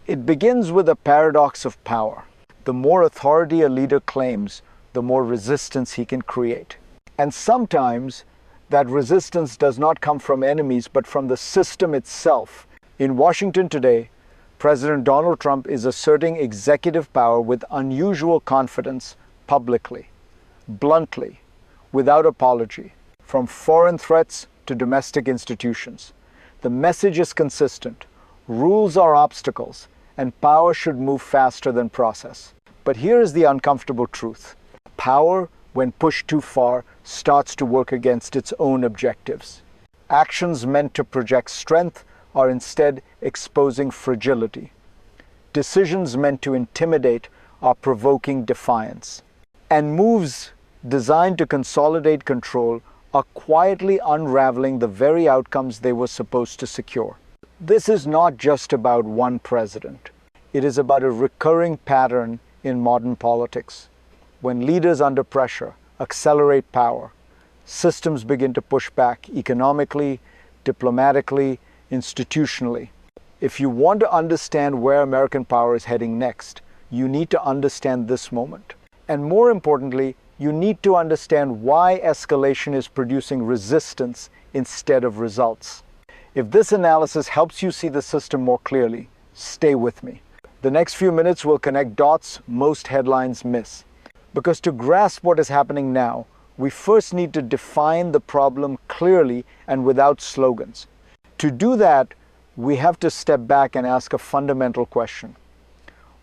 It begins with a paradox of power. The more authority a leader claims, the more resistance he can create. And sometimes that resistance does not come from enemies, but from the system itself. In Washington today, President Donald Trump is asserting executive power with unusual confidence publicly, bluntly, without apology, from foreign threats to domestic institutions. The message is consistent. Rules are obstacles, and power should move faster than process. But here is the uncomfortable truth. Power, when pushed too far, starts to work against its own objectives. Actions meant to project strength are instead exposing fragility. Decisions meant to intimidate are provoking defiance. And moves designed to consolidate control are quietly unraveling the very outcomes they were supposed to secure. This is not just about one president. It is about a recurring pattern in modern politics. When leaders under pressure accelerate power, systems begin to push back economically, diplomatically, institutionally. If you want to understand where American power is heading next, you need to understand this moment. And more importantly, you need to understand why escalation is producing resistance instead of results. If this analysis helps you see the system more clearly, stay with me. The next few minutes will connect dots most headlines miss. Because to grasp what is happening now, we first need to define the problem clearly and without slogans. To do that, we have to step back and ask a fundamental question.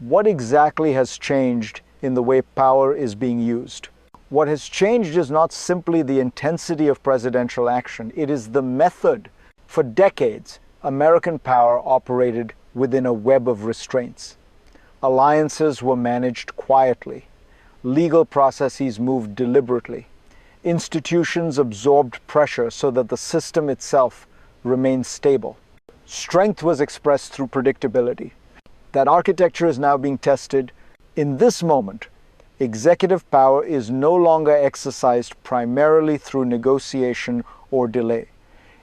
What exactly has changed in the way power is being used? What has changed is not simply the intensity of presidential action, it is the method. For decades, American power operated within a web of restraints. Alliances were managed quietly. Legal processes moved deliberately. Institutions absorbed pressure so that the system itself remained stable. Strength was expressed through predictability. That architecture is now being tested. In this moment, executive power is no longer exercised primarily through negotiation or delay.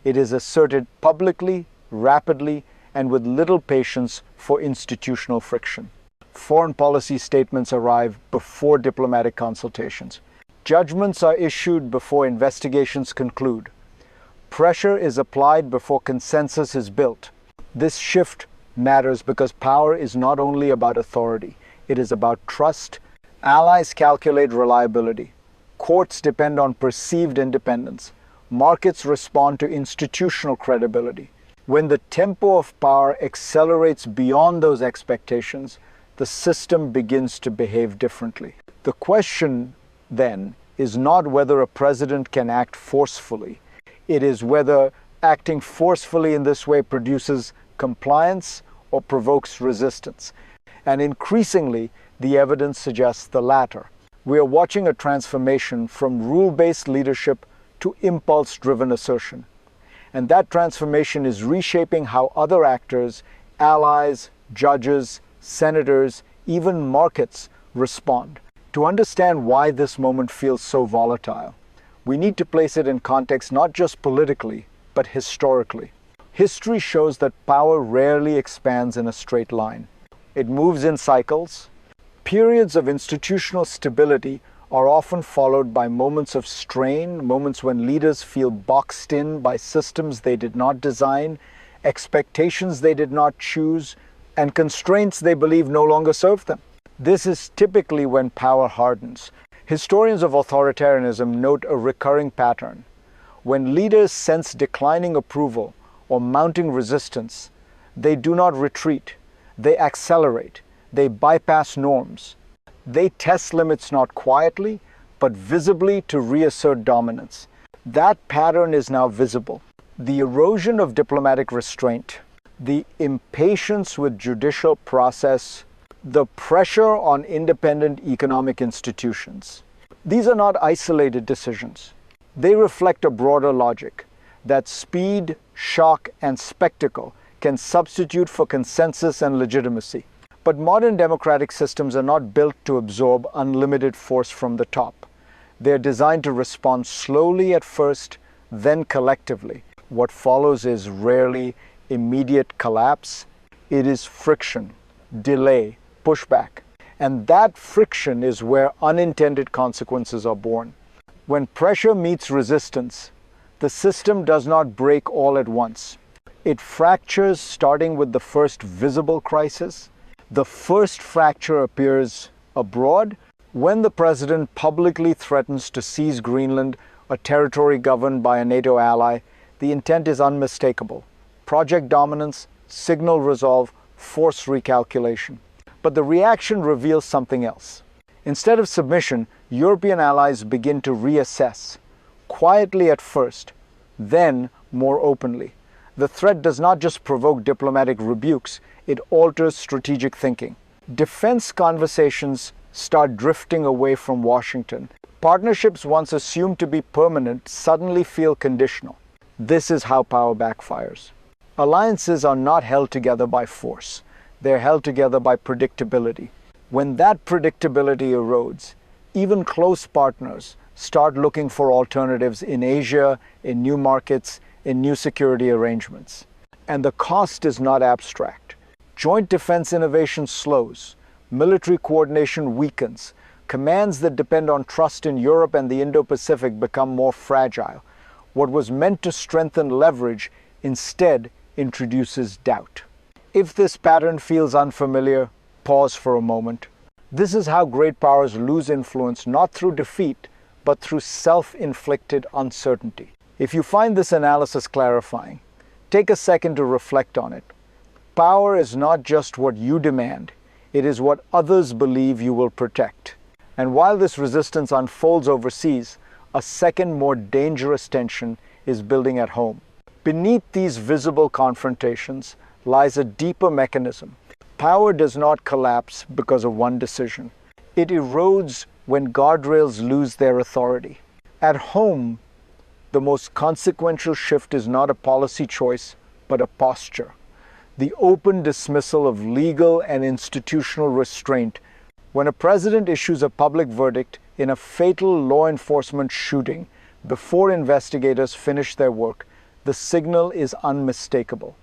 It is asserted publicly, rapidly, and with little patience for institutional friction. Foreign policy statements arrive before diplomatic consultations. Judgments are issued before investigations conclude. Pressure is applied before consensus is built. This shift matters because power is not only about authority, it is about trust. Allies calculate reliability. Courts depend on perceived independence. Markets respond to institutional credibility. When the tempo of power accelerates beyond those expectations, the system begins to behave differently. The question, then, is not whether a president can act forcefully. It is whether acting forcefully in this way produces compliance or provokes resistance. And increasingly, the evidence suggests the latter. We are watching a transformation from rule-based leadership to impulse-driven assertion. And that transformation is reshaping how other actors, allies, judges, senators, even markets respond. To understand why this moment feels so volatile, we need to place it in context not just politically, but historically. History shows that power rarely expands in a straight line. It moves in cycles. Periods of institutional stability are often followed by moments of strain, moments when leaders feel boxed in by systems they did not design, expectations they did not choose, and constraints they believe no longer serve them. This is typically when power hardens. Historians of authoritarianism note a recurring pattern. When leaders sense declining approval or mounting resistance, they do not retreat. They accelerate. They bypass norms. They test limits not quietly, but visibly to reassert dominance. That pattern is now visible. The erosion of diplomatic restraint, the impatience with judicial process, the pressure on independent economic institutions. These are not isolated decisions. They reflect a broader logic that speed, shock, and spectacle can substitute for consensus and legitimacy. But modern democratic systems are not built to absorb unlimited force from the top. They are designed to respond slowly at first, then collectively. What follows is rarely immediate collapse. It is friction, delay, pushback. And that friction is where unintended consequences are born. When pressure meets resistance, the system does not break all at once. It fractures, starting with the first visible crisis. The first fracture appears abroad when the president publicly threatens to seize Greenland, a territory governed by a NATO ally. The intent is unmistakable: project dominance, signal resolve, force recalculation. But the reaction reveals something else. Instead of submission, European allies begin to reassess, quietly at first, then more openly. The threat does not just provoke diplomatic rebukes, it alters strategic thinking. Defense conversations start drifting away from Washington. Partnerships once assumed to be permanent suddenly feel conditional. This is how power backfires. Alliances are not held together by force. They're held together by predictability. When that predictability erodes, even close partners start looking for alternatives in Asia, in new markets, in new security arrangements. And the cost is not abstract. Joint defense innovation slows, military coordination weakens, commands that depend on trust in Europe and the Indo-Pacific become more fragile. What was meant to strengthen leverage instead introduces doubt. If this pattern feels unfamiliar, pause for a moment. This is how great powers lose influence, not through defeat, but through self-inflicted uncertainty. If you find this analysis clarifying, take a second to reflect on it. Power is not just what you demand, it is what others believe you will protect. And while this resistance unfolds overseas, a second, more dangerous tension is building at home. Beneath these visible confrontations lies a deeper mechanism. Power does not collapse because of one decision. It erodes when guardrails lose their authority. At home, the most consequential shift is not a policy choice, but a posture. The open dismissal of legal and institutional restraint. When a president issues a public verdict in a fatal law enforcement shooting before investigators finish their work, the signal is unmistakable.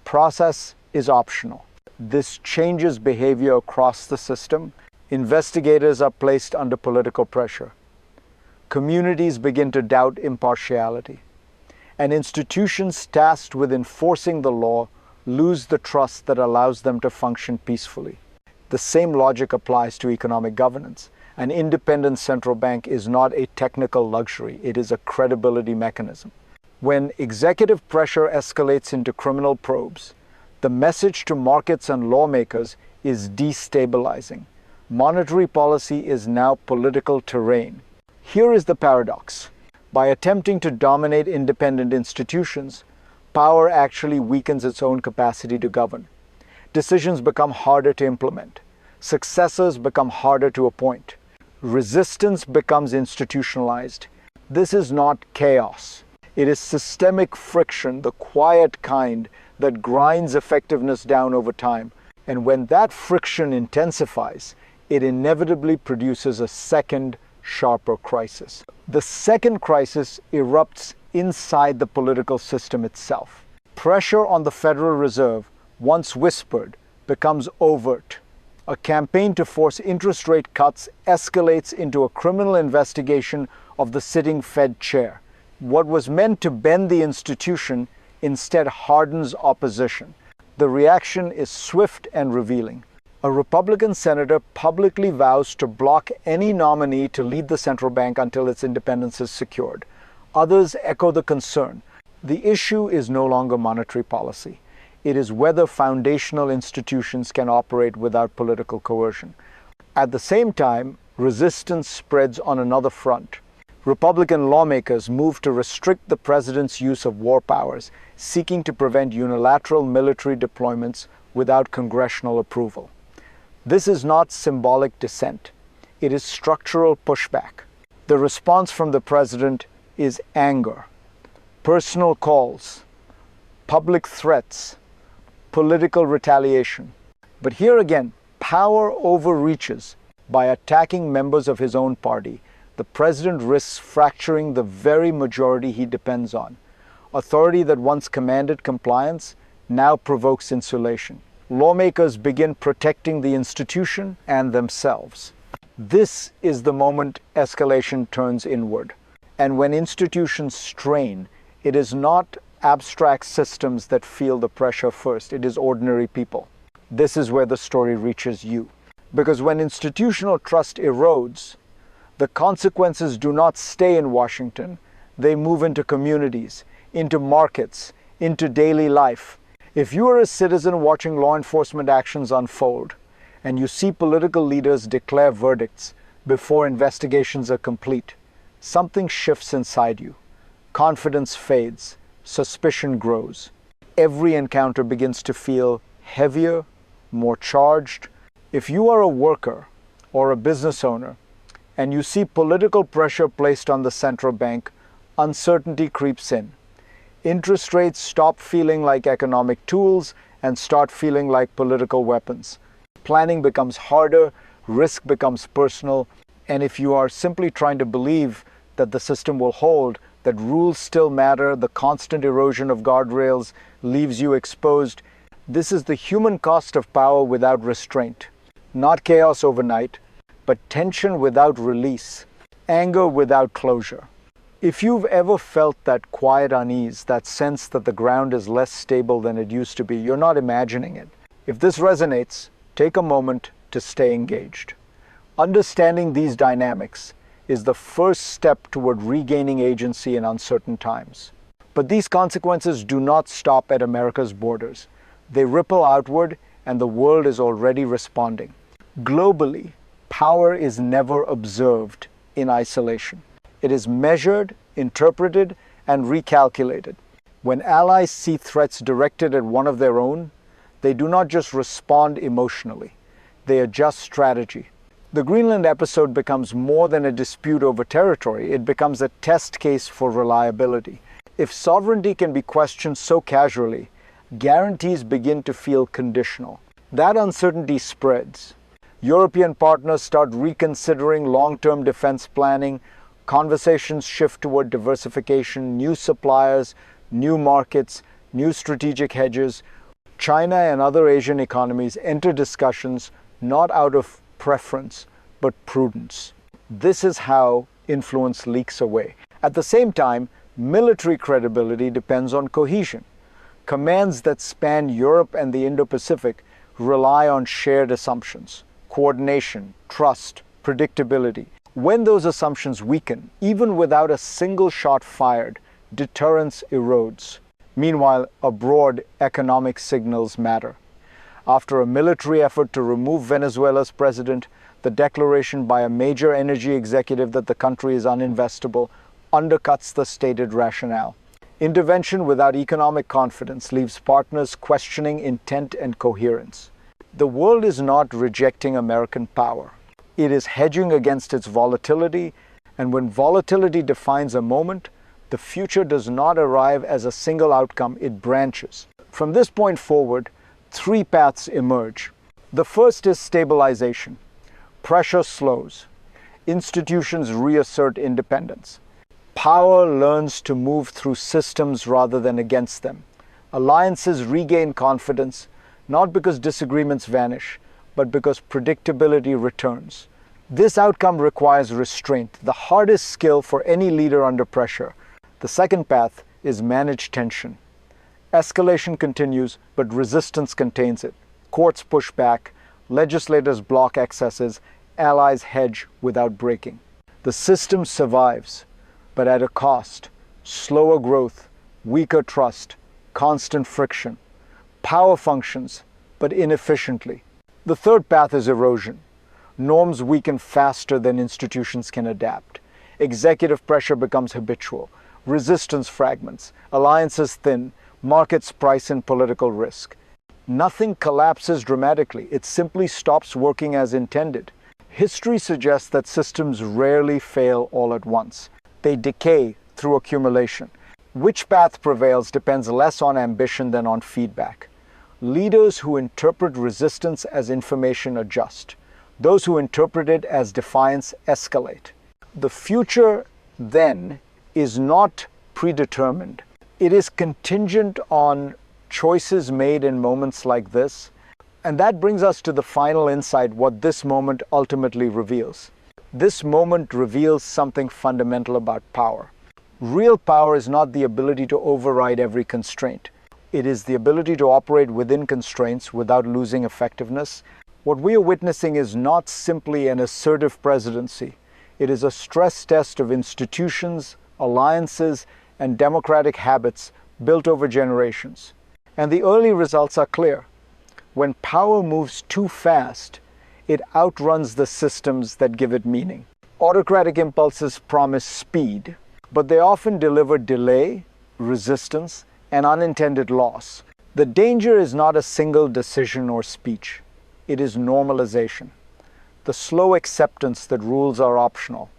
Process is optional. This changes behavior across the system. Investigators are placed under political pressure. Communities begin to doubt impartiality. And institutions tasked with enforcing the law lose the trust that allows them to function peacefully. The same logic applies to economic governance. An independent central bank is not a technical luxury, it is a credibility mechanism. When executive pressure escalates into criminal probes, the message to markets and lawmakers is destabilizing. Monetary policy is now political terrain. Here is the paradox. By attempting to dominate independent institutions, power actually weakens its own capacity to govern. Decisions become harder to implement. Successors become harder to appoint. Resistance becomes institutionalized. This is not chaos. It is systemic friction, the quiet kind that grinds effectiveness down over time. And when that friction intensifies, it inevitably produces a second, sharper crisis. The second crisis erupts inside the political system itself. Pressure on the Federal Reserve, once whispered, becomes overt. A campaign to force interest rate cuts escalates into a criminal investigation of the sitting Fed chair. What was meant to bend the institution instead hardens opposition. The reaction is swift and revealing. A Republican senator publicly vows to block any nominee to lead the central bank until its independence is secured. Others echo the concern. The issue is no longer monetary policy. It is whether foundational institutions can operate without political coercion. At the same time, resistance spreads on another front. Republican lawmakers move to restrict the president's use of war powers, seeking to prevent unilateral military deployments without congressional approval. This is not symbolic dissent. It is structural pushback. The response from the president is anger, personal calls, public threats, political retaliation. But here again, power overreaches. By attacking members of his own party, the president risks fracturing the very majority he depends on. Authority that once commanded compliance now provokes insulation. lawmakers begin protecting the institution and themselves. This is the moment escalation turns inward. And when institutions strain, it is not abstract systems that feel the pressure first, it is ordinary people. This is where the story reaches you. Because when institutional trust erodes, the consequences do not stay in Washington. They move into communities, into markets, into daily life. If you are a citizen watching law enforcement actions unfold, and you see political leaders declare verdicts before investigations are complete, something shifts inside you. Confidence fades, suspicion grows. Every encounter begins to feel heavier, more charged. If you are a worker or a business owner, and you see political pressure placed on the central bank, uncertainty creeps in. Interest rates stop feeling like economic tools and start feeling like political weapons. Planning becomes harder, risk becomes personal, and if you are simply trying to believe that the system will hold, that rules still matter, the constant erosion of guardrails leaves you exposed, this is the human cost of power without restraint. Not chaos overnight, but tension without release, anger without closure. If you've ever felt that quiet unease, that sense that the ground is less stable than it used to be, you're not imagining it. If this resonates, take a moment to stay engaged. Understanding these dynamics is the first step toward regaining agency in uncertain times. But these consequences do not stop at America's borders. They ripple outward, and the world is already responding. Globally, power is never observed in isolation. It is measured, interpreted, and recalculated. When allies see threats directed at one of their own, they do not just respond emotionally, they adjust strategy. The Greenland episode becomes more than a dispute over territory, it becomes a test case for reliability. If sovereignty can be questioned so casually, guarantees begin to feel conditional. That uncertainty spreads. European partners start reconsidering long-term defense planning, conversations shift toward diversification, new suppliers, new markets, new strategic hedges. China and other Asian economies enter discussions not out of preference, but prudence. This is how influence leaks away. At the same time, military credibility depends on cohesion. Commands that span Europe and the Indo-Pacific rely on shared assumptions, coordination, trust, predictability. When those assumptions weaken, even without a single shot fired, deterrence erodes. Meanwhile, abroad, economic signals matter. After a military effort to remove Venezuela's president, the declaration by a major energy executive that the country is uninvestable undercuts the stated rationale. Intervention without economic confidence leaves partners questioning intent and coherence. The world is not rejecting American power. It is hedging against its volatility, and when volatility defines a moment, the future does not arrive as a single outcome, it branches. From this point forward, three paths emerge. The first is stabilization. Pressure slows. Institutions reassert independence. Power learns to move through systems rather than against them. Alliances regain confidence, not because disagreements vanish, but because predictability returns. This outcome requires restraint, the hardest skill for any leader under pressure. The second path is manage tension. Escalation continues, but resistance contains it. Courts push back, legislators block excesses, allies hedge without breaking. The system survives, but at a cost. Slower growth, weaker trust, constant friction. Power functions, but inefficiently. The third path is erosion. Norms weaken faster than institutions can adapt. Executive pressure becomes habitual. Resistance fragments. Alliances thin. Markets price in political risk. Nothing collapses dramatically. It simply stops working as intended. History suggests that systems rarely fail all at once. They decay through accumulation. Which path prevails depends less on ambition than on feedback. Leaders who interpret resistance as information adjust. Those who interpret it as defiance escalate. The future, then, is not predetermined. It is contingent on choices made in moments like this, And that brings us to the final insight, what this moment ultimately reveals. This moment reveals something fundamental about power. Real power is not the ability to override every constraint. It is the ability to operate within constraints without losing effectiveness. What we are witnessing is not simply an assertive presidency. It is a stress test of institutions, alliances, and democratic habits built over generations. And the early results are clear. When power moves too fast, it outruns the systems that give it meaning. Autocratic impulses promise speed, but they often deliver delay, resistance, and unintended loss. The danger is not a single decision or speech. It is normalization. The slow acceptance that rules are optional,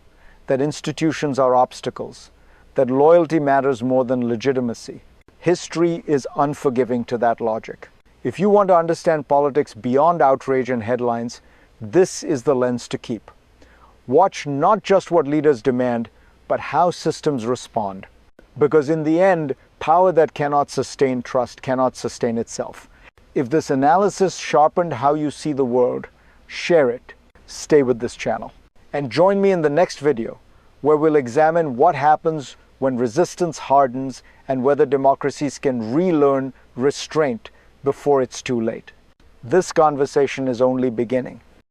that institutions are obstacles, that loyalty matters more than legitimacy. History is unforgiving to that logic. If you want to understand politics beyond outrage and headlines, this is the lens to keep. Watch not just what leaders demand, but how systems respond. Because in the end, power that cannot sustain trust cannot sustain itself. If this analysis sharpened how you see the world, share it. Stay with this channel. And join me in the next video, where we'll examine what happens when resistance hardens and whether democracies can relearn restraint before it's too late. This conversation is only beginning.